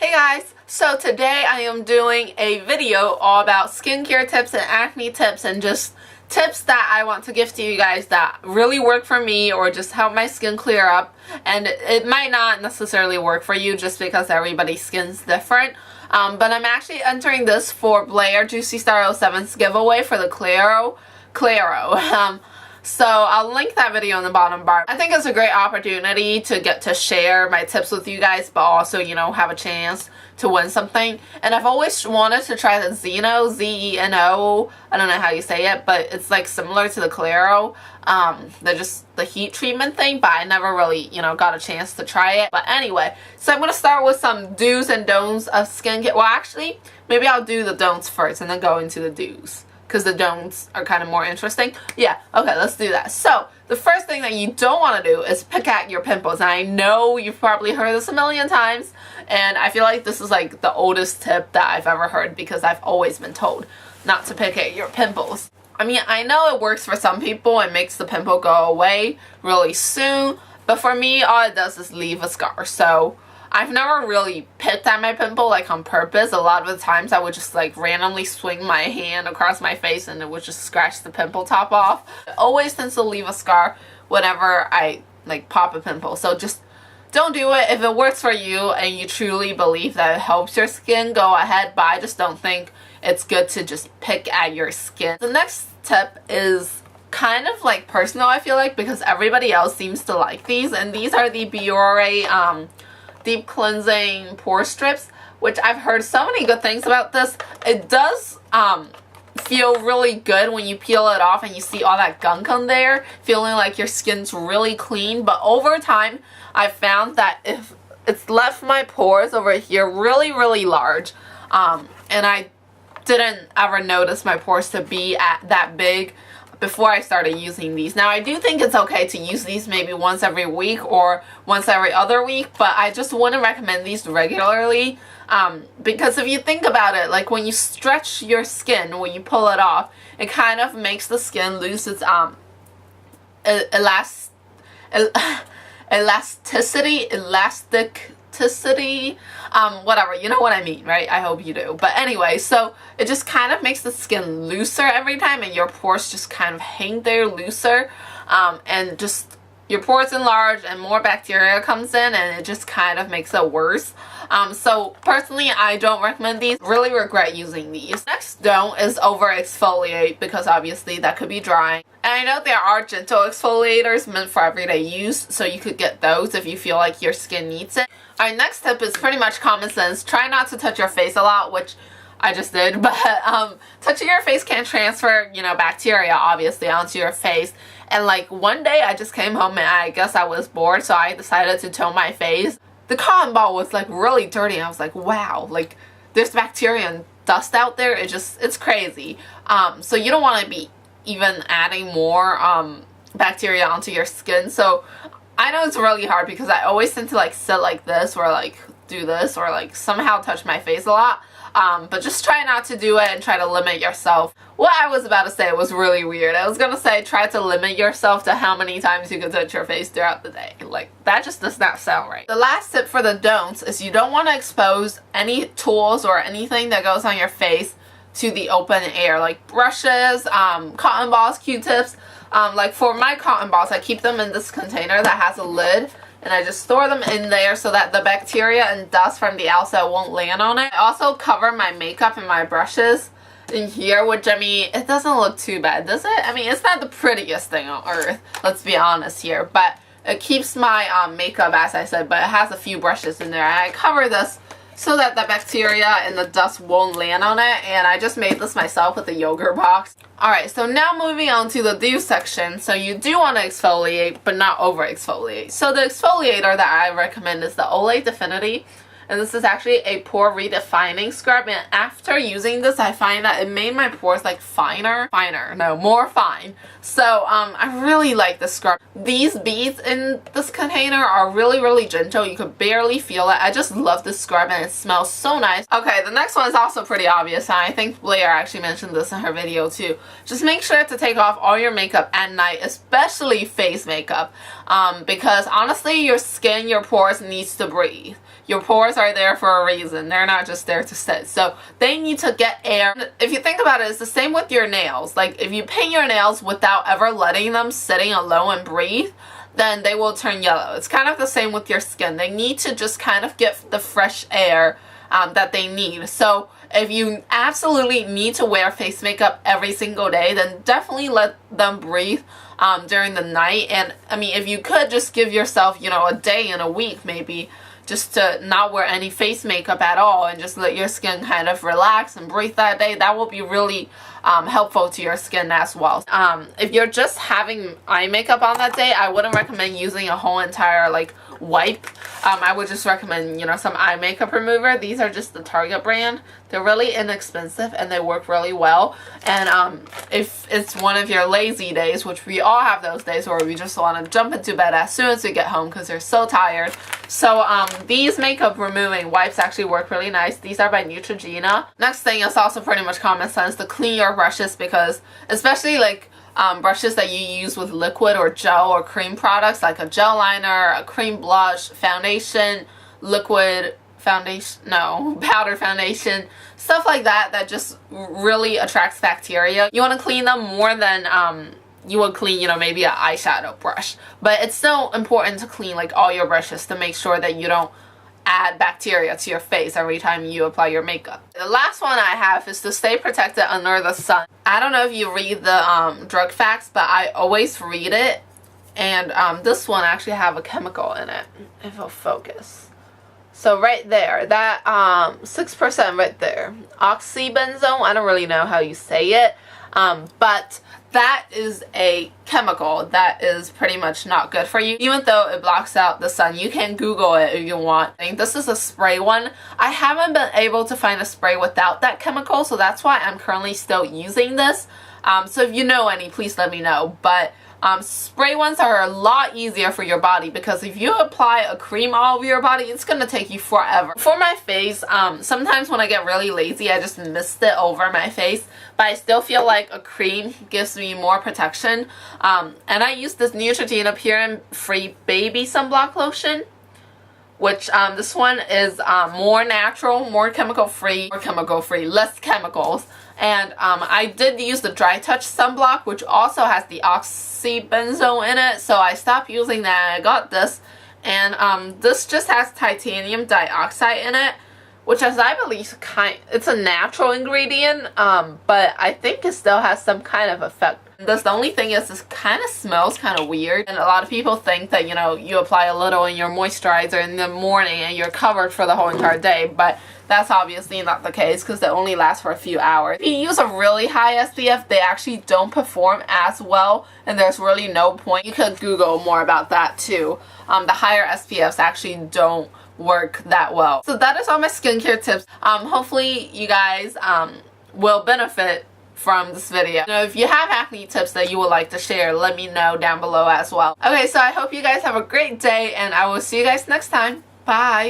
Hey guys, so today I am doing a video all about skincare tips and acne tips and just tips that I want to give to you guys that really work for me or just help my skin clear up. And it might not necessarily work for you just because everybody's skin's different. But I'm actually entering this for Blair Juicystar07's giveaway for the CLARO. So I'll link that video in the bottom bar. I think it's a great opportunity to get to share my tips with you guys, but also, you know, have a chance to win something. And I've always wanted to try the Zeno, Z-E-N-O, I don't know how you say it, but it's like similar to the CLARO, the heat treatment thing, but I never really, you know, got a chance to try it. But anyway, so I'm going to start with some do's and don'ts of skincare. Well, actually, maybe I'll do the don'ts first and then go into the do's, because the don'ts are kind of more interesting. Yeah, okay, let's do that. So, the first thing that you don't want to do is pick at your pimples. And I know you've probably heard this a million times, and I feel like this is like the oldest tip that I've ever heard because I've always been told not to pick at your pimples. I mean, I know it works for some people and makes the pimple go away really soon, but for me, all it does is leave a scar. So, I've never really picked at my pimple like on purpose. A lot of the times I would just like randomly swing my hand across my face and it would just scratch the pimple top off. It always tends to leave a scar whenever I like pop a pimple. So just don't do it. If it works for you and you truly believe that it helps your skin, go ahead. But I just don't think it's good to just pick at your skin. The next tip is kind of like personal, I feel like, because everybody else seems to like these. And these are the Biore deep cleansing pore strips, which I've heard so many good things about this. It does feel really good when you peel it off and you see all that gunk on there, feeling like your skin's really clean. But over time, I've found that if it's left my pores over here really large, and I didn't ever notice my pores to be at that big before I started using these. Now, I do think it's okay to use these maybe once every week or once every other week, but I just wouldn't recommend these regularly, because if you think about it, like when you stretch your skin, when you pull it off, it kind of makes the skin lose its elasticity, whatever, you know what I mean, right? I hope you do. But anyway, so it just kind of makes the skin looser every time, and your pores just kind of hang there looser, and just your pores enlarge and more bacteria comes in, and it just kind of makes it worse. So personally, I don't recommend these. Really regret using these. Next don't is over exfoliate, because obviously that could be drying. And I know there are gentle exfoliators meant for everyday use, so you could get those if you feel like your skin needs it. Our next tip is pretty much common sense. Try not to touch your face a lot, which I just did, but touching your face can transfer, you know, bacteria obviously onto your face. And like one day I just came home and I guess I was bored, so I decided to tone my face. The cotton ball was like really dirty, and I was like, wow, like there's bacteria and dust out there. It's crazy. So you don't want to be even adding more bacteria onto your skin. So I know it's really hard because I always tend to like sit like this or like do this or like somehow touch my face a lot. But just try not to do it and try to limit yourself. What I was about to say was really weird. I was going to say try to limit yourself to how many times you can touch your face throughout the day. Like, that just does not sound right. The last tip for the don'ts is you don't want to expose any tools or anything that goes on your face to the open air, like brushes, cotton balls, Q-tips. Like for my cotton balls, I keep them in this container that has a lid, and I just store them in there so that the bacteria and dust from the outside won't land on it. I also cover my makeup and my brushes in here, which, I mean, it doesn't look too bad, does it? I mean, it's not the prettiest thing on earth, let's be honest here, but it keeps my makeup, as I said, but it has a few brushes in there, and I cover this so that the bacteria and the dust won't land on it. And I just made this myself with a yogurt box. Alright, so now moving on to the do section. So you do want to exfoliate, but not over exfoliate. So the exfoliator that I recommend is the Olay Definity. And this is actually a pore redefining scrub, and after using this I find that it made my pores like more fine. So I really like this scrub. These beads in this container are really gentle. You could barely feel it. I just love this scrub and it smells so nice. Okay, the next one is also pretty obvious, and I think Blair actually mentioned this in her video too. Just make sure to take off all your makeup at night, especially face makeup, because honestly your skin, your pores needs to breathe. Your pores are there for a reason. They're not just there to sit. So they need to get air. If you think about it, it's the same with your nails. Like if you paint your nails without ever letting them sitting alone and breathe, then they will turn yellow. It's kind of the same with your skin. They need to just kind of get the fresh air that they need. So if you absolutely need to wear face makeup every single day, then definitely let them breathe during the night. And I mean, if you could just give yourself, you know, a day in a week maybe, just to not wear any face makeup at all and just let your skin kind of relax and breathe that day, that will be really helpful to your skin as well. If you're just having eye makeup on that day, I wouldn't recommend using a whole entire like wipe. I would just recommend, you know, some eye makeup remover. These are just the Target brand. They're really inexpensive and they work really well. And if it's one of your lazy days, which we all have those days where we just want to jump into bed as soon as we get home because they're so tired. So these makeup removing wipes actually work really nice. These are by Neutrogena. Next thing is also pretty much common sense, to clean your brushes, because especially like brushes that you use with liquid or gel or cream products, like a gel liner, a cream blush, foundation, liquid foundation, no, powder foundation, stuff like that, that just really attracts bacteria. You want to clean them more than you would clean, you know, maybe an eyeshadow brush. But it's still important to clean like all your brushes to make sure that you don't add bacteria to your face every time you apply your makeup. The last one I have is to stay protected under the sun. I don't know if you read the drug facts, but I always read it. And this one actually have a chemical in it, if it'll focus. So right there, that 6% right there, oxybenzone, I don't really know how you say it, but that is a chemical that is pretty much not good for you, even though it blocks out the sun. You can Google it if you want. I think this is a spray one. I haven't been able to find a spray without that chemical, so that's why I'm currently still using this. So if you know any, please let me know. But spray ones are a lot easier for your body, because if you apply a cream all over your body, it's gonna take you forever. For my face, sometimes when I get really lazy, I just mist it over my face, but I still feel like a cream gives me more protection. And I use this Neutrogena Pure and Free Baby Sunblock Lotion, which this one is more natural, more chemical free, less chemicals. And I did use the Dry Touch sunblock, which also has the oxybenzone in it, so I stopped using that and I got this. And this just has titanium dioxide in it, which, as I believe, it's a natural ingredient, but I think it still has some kind of effect. The only thing is, this kind of smells kind of weird, and a lot of people think that, you know, you apply a little in your moisturizer in the morning and you're covered for the whole entire day, but that's obviously not the case, because they only last for a few hours. If you use a really high SPF, they actually don't perform as well, and there's really no point. You could Google more about that too. The higher SPFs actually don't work that well. So that is all my skincare tips. Hopefully you guys will benefit from this video. Now, if you have acne tips that you would like to share, let me know down below as well. Okay, so I hope you guys have a great day, and I will see you guys next time. Bye!